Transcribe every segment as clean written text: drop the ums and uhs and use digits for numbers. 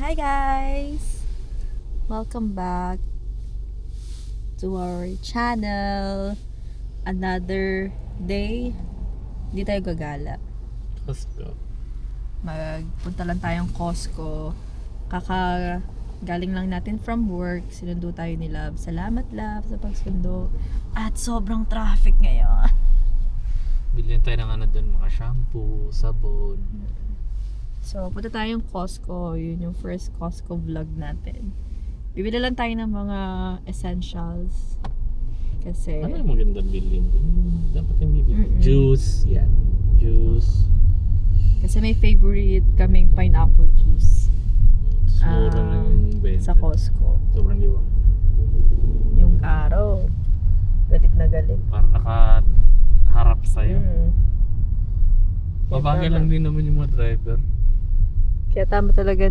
Hi guys! Welcome back to our channel. Another day, hindi tayo gagala. Costco. Magpunta lang tayong Costco. Galing lang natin from work. Sinundo tayo ni Love. Salamat Love sa pagsundo. At sobrang traffic ngayon. Bilhin tayo ng ano dun, mga shampoo, sabon. So, punta tayong Costco. Yun yung first Costco vlog natin. Bibili lang tayo ng mga essentials. Kasi... Ano yung magandang bilhin dun? Dapat yung bibili. Mm-mm. Juice, yan. Juice. Kasi may favorite kaming pineapple juice. Mura na yung benta. Sa Costco. Sobrang liwa. Yung araw. Galit na galit. Parang nakaharap sa'yo. Babagal Kaya lang din naman yung mga driver. Kaya tama talaga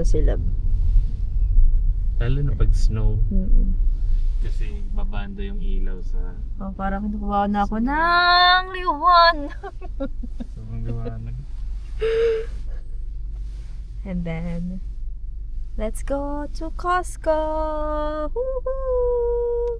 sila. Lalo na pag snow. Mm-mm. Kasi babanda yung ilaw sa... Oh, parang kinukuha na ako ng liwan. Sobrang liwanag. And then, let's go to Costco! Woohoo!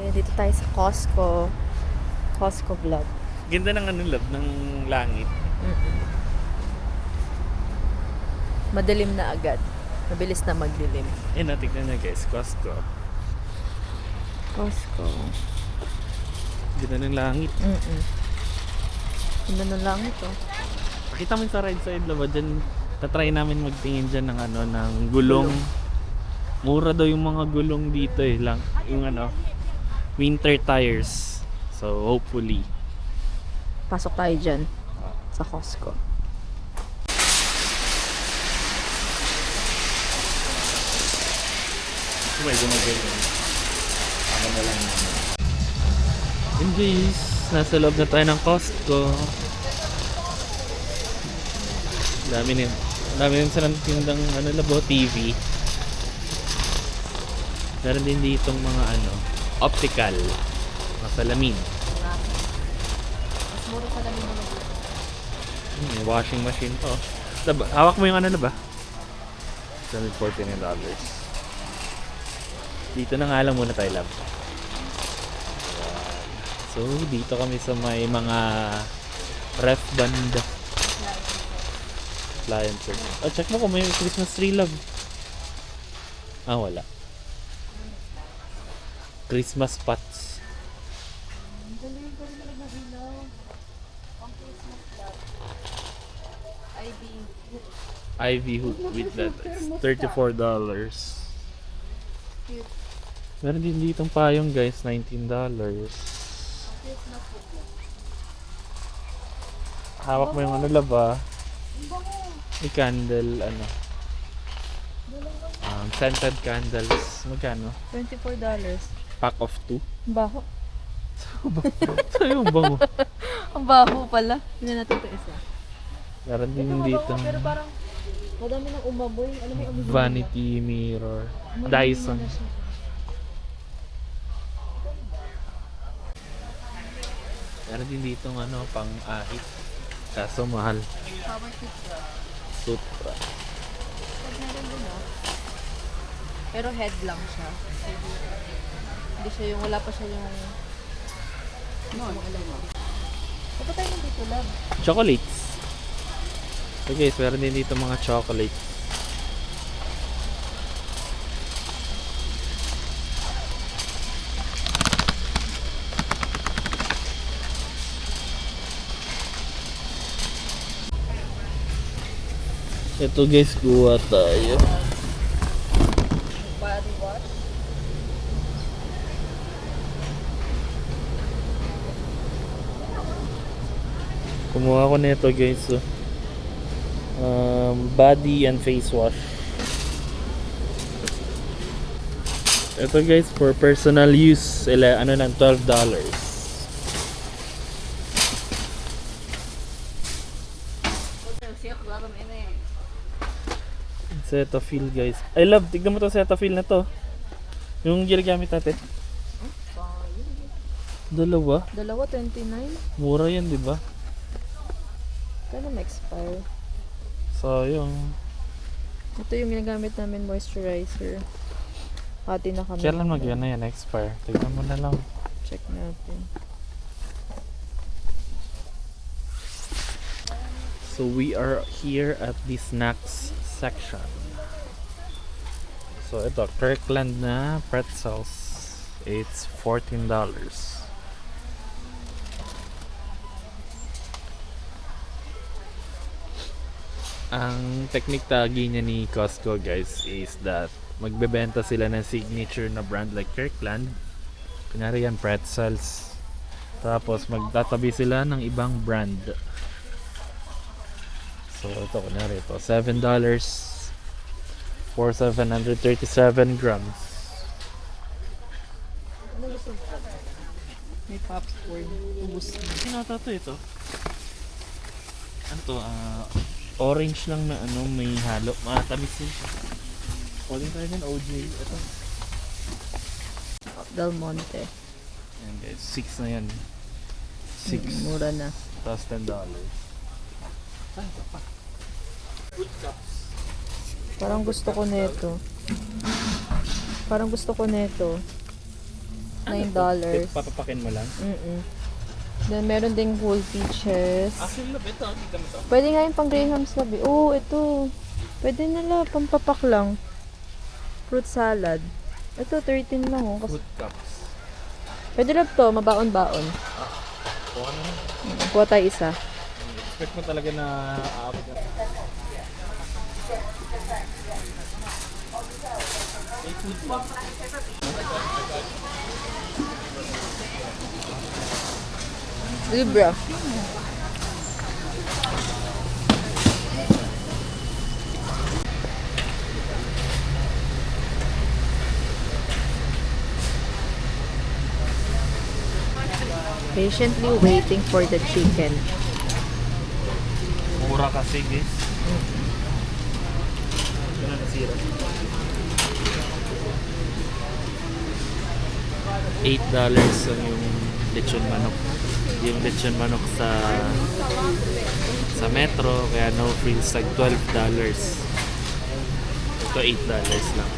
Dito tayo sa Costco vlog. Ganda ng ano, love, ng langit. Madilim na agad. Mabilis na maglilim. Tignan na guys, Costco. Costco. Ganda ng langit. Ganda ng langit oh. Pakita mo sa right side, love. Diyan, tatry namin magtingin dyan ng ano, ng gulong. Mura daw yung mga gulong dito eh. Yung ano, winter tires. So, hopefully. Pasok tayo dyan sa Costco. May gumagano. Ako na lang naman. And guys, nasa loob na tayo ng Costco. Dami rin silang tindang ano, labo, TV. Meron din ditong mga ano, optical. Mga salamin. Mas mura sa lamin naman. May washing machine to. Laba, hawak mo yung ano na ba? $149. Dito na nga lang muna tayo, love. So, dito kami sa may mga ref band appliances. Oh, check mo kung may Christmas tree, love. Ah, wala. Christmas pots. Ivy hoop with that. It's $34. Meron din ditong payong guys, $19. Hawak mo yung ano, laba. May candle, ano. Scented candles. Magkano? $24. Pack of 2. Ang baho. Sa'yo ang bango. Ang baho pala. Hindi natin ito isa. Meron din Ito dito. mabaho, pero parang madami ng umaboy. Alam mo yung amoy Vanity mirror. nila? Dyson. Umaboy na siya. Meron din dito ano, pang ahit. Kaso mahal. Power toothbrush. Supra. Pag meron din ah. Pero head lang siya. Hindi siya yung, wala pa siya yung... No, alam mo. Dapat tayo nandito, love. Chocolates. So guys, meron din dito mga chocolates. Ito guys, kuha tayo. Body wash. Kumuha ko nito guys. Body and face wash. Ito guys, for personal use, ano lang, $12. Cetaphil guys. I love, tignan mo to Cetaphil na to. Yung ginagamit natin. Dalawa. Dalawa, 29. Mura yan, di ba? Kaya ma-expire. Sayang. Ito yung ginagamit namin moisturizer. Hati na kami. Kailan yan na yan, expire? Tignan mo na lang. Check natin. So we are here at the snacks section. So ito, Kirkland na pretzels. It's $14. Ang technique tagi niya ni Costco guys is that magbebenta sila ng signature na brand like Kirkland. Kunyari yan, pretzels. Tapos magtatabi sila ng ibang brand. So ito, kunyari ito, $7 for 737 grams. Ano gusto mo? May popcorn. Ubus na. Sinata to ito. Ano to? Orange lang na ano, may halo. Matamis yun. Calling tayo din OJ. Ito. Del Monte. Ayan guys, 6 na yan. 6. Mura na. Tapos $10. Ay, ito pa. Good cups. Parang gusto ko nito. Parang gusto ko nito. $9. Papapakin mo lang. Then meron ding whole peaches. Actually, love ito. Tignan mo ito. Pwede nga yung pang Graham's Lab eh. Oo, ito. Pwede nila, pampapak lang. Fruit salad. Ito, 13 lang oh. Good cups. Pwede lang to, mabaon-baon. Kuha na lang. Kuha tayo isa. Expect mo talaga na aabot na. May food ba? Libra. Patiently waiting for the chicken. Mura kasi guys. Ito na nasira. $8 ang yung lechon manok. Yung lechon manok sa metro, kaya no frills, tag $12. Ito $8 lang.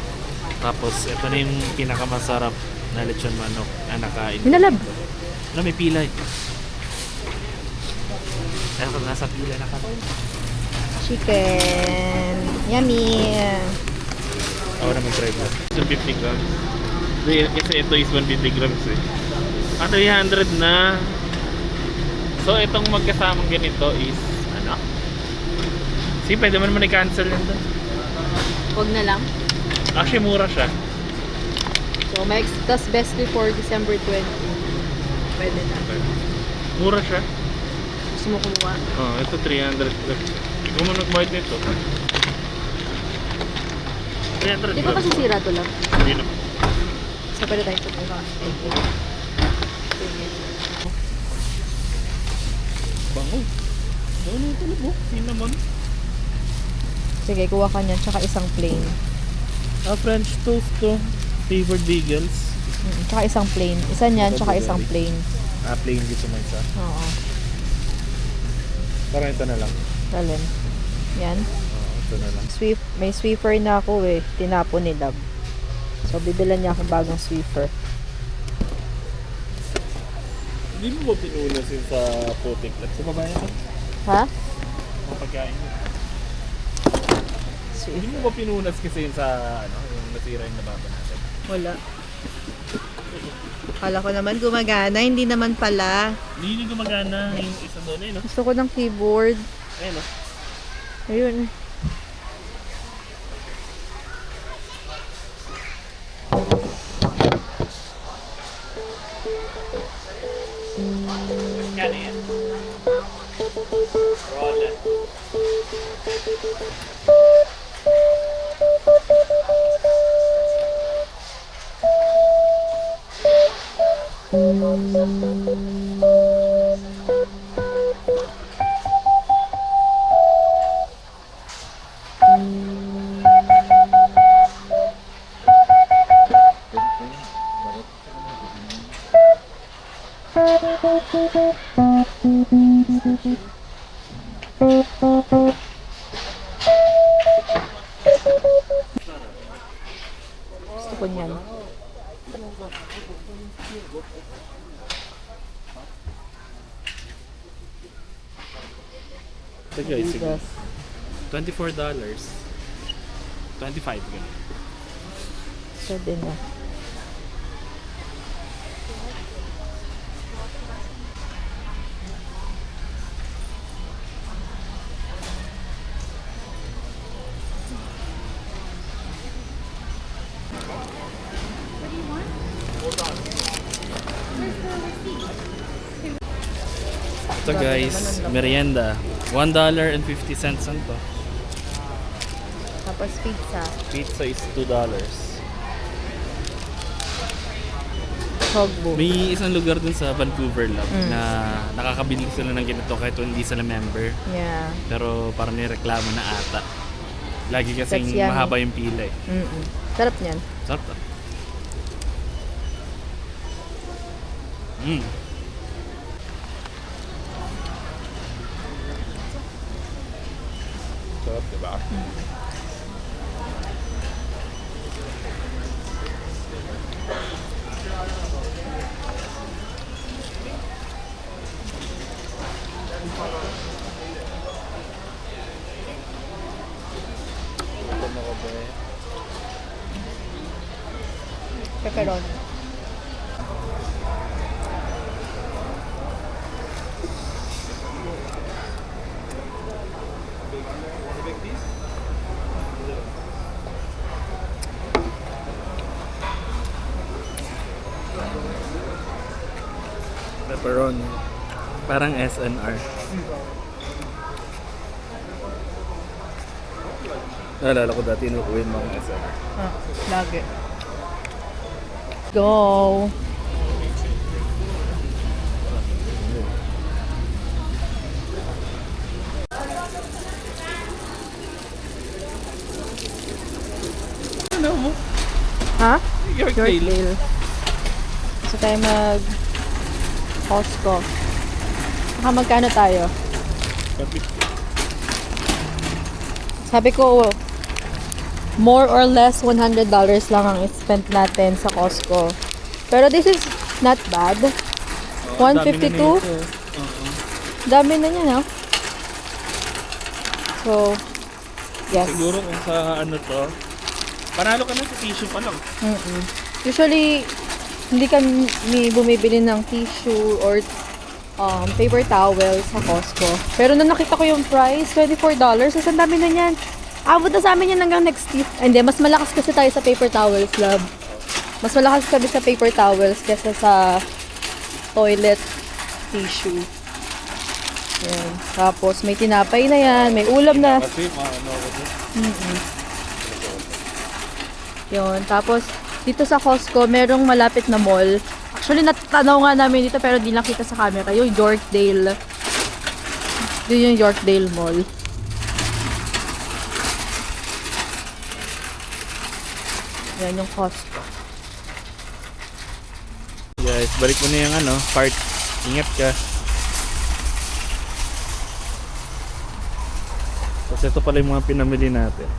Tapos ito na yung pinakamasarap na lechon manok na nakain. Hinalab. Ano, may pilay. Eto, nasa pila na kami. Chicken. Yummy. Ako na mag-try ko. 150 grams. Kasi ito is 150 grams eh. 300 na. So itong magkasamang ganito is ano? Sige, pwede mo naman i-cancel yun doon. Huwag na lang. Actually, mura siya. So, tas best before December 20. Pwede na. Mura siya. Gusto mo kumuha? Oh, ito 300 grams. Ikaw mo nag-mahit nito. 300 Di ba kasi sira to lang? Hindi na. So, pwede tayo kumuha. Sige. Bango. Ano ito na po? Cinnamon. Sige, kuha ka niyan. Tsaka isang plain. French toast to. Flavored bagels. Tsaka isang plain. Isa niyan, tsaka isang plain. Plain dito mo isa. Oo. Parang ito na lang. Alin? Yan. Ito na lang. May Swiffer na ako eh. Tinapon ni Love. So, bibilan niya akong bagong Swiffer. Hindi mo ba pinunas yun sa puting club? Sa babae ito? Ha? Ang pagkain mo. Hindi Swiffer. mo ba pinunas kasi yun sa ano, yung nasira yung nababa natin? Wala. Kala ko naman gumagana. Hindi naman pala. Hindi gumagana yung isa doon eh, no? Gusto ko ng keyboard. Ayun, no? Ayun. Kaya yan. Gusto ko niyan. Ito guys, sige. Yes. $24. 25 ganun. Pwede na. Ito guys, merienda. $1.50 ang to. Tapos pizza. Pizza is $2. Hogbo. May isang lugar dun sa Vancouver Lab na nakakabili sila ng ganito kahit hindi sila member. Yeah. Pero parang nireklamo na ata. Lagi kasing That's yummy. mahaba yung pila eh. Sarap niyan. Sarap to. Mm. Sarap diba? Pepperoni. Pepperoni. Parang SNR. Naalala ko dati inuuwi mo ang SNR. Lagi. Go! Ano mo? Ha? Yorkdale. Yorkdale. Gusto tayo mag Costco. Saka magkano tayo? Sabi ko, more or less $100 lang ang spent natin sa Costco. Pero this is not bad. 152. Dami na niya, no? So, yes. Siguro kung sa ano to, panalo ka na sa tissue pa lang. Usually, hindi kami bumibili ng tissue or paper towel sa Costco. Pero nung nakita ko yung price, $24, so ang dami na niyan. Abot na sa amin yan hanggang next week. Hindi, mas malakas kasi tayo sa paper towels, love. Mas malakas kami sa paper towels kesa sa toilet tissue. Yan. Tapos may tinapay na yan, may ulam na. Kasi ano ko Yun. Tapos dito sa Costco, merong malapit na mall. Actually, natanaw nga namin dito pero di nakita sa camera. Yung Yorkdale. Yun yung Yorkdale Mall. Yan yung Costco. Guys, balik mo na yung ano, part. Ingat ka. Kasi ito pala yung mga pinamili natin.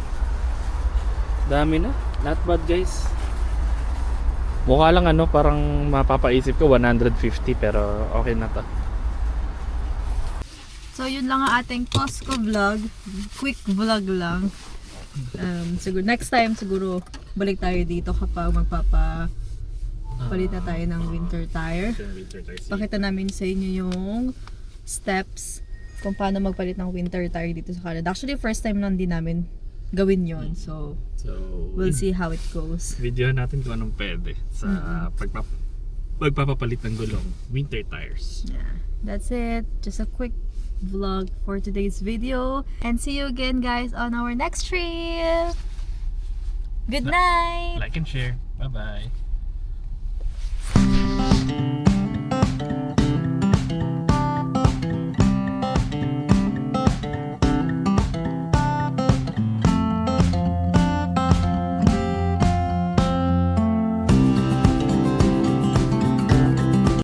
Dami na. Not bad guys. Mukha lang ano, parang mapapaisip ko 150 pero okay na to. So, yun lang ang ating Costco vlog. Quick vlog lang. Siguro, next time siguro balik tayo dito kapag palit na tayo ng winter tire. Pakita namin sa inyo yung steps kung paano magpalit ng winter tire dito sa Canada. Actually, first time lang din namin gawin yon. So we'll see how it goes. Video natin kung anong pwede sa magpapapalit ng gulong. Winter tires. Yeah, that's it. Just a quick vlog for today's video. And see you again, guys, on our next trip. Good night! Like and share. Bye-bye.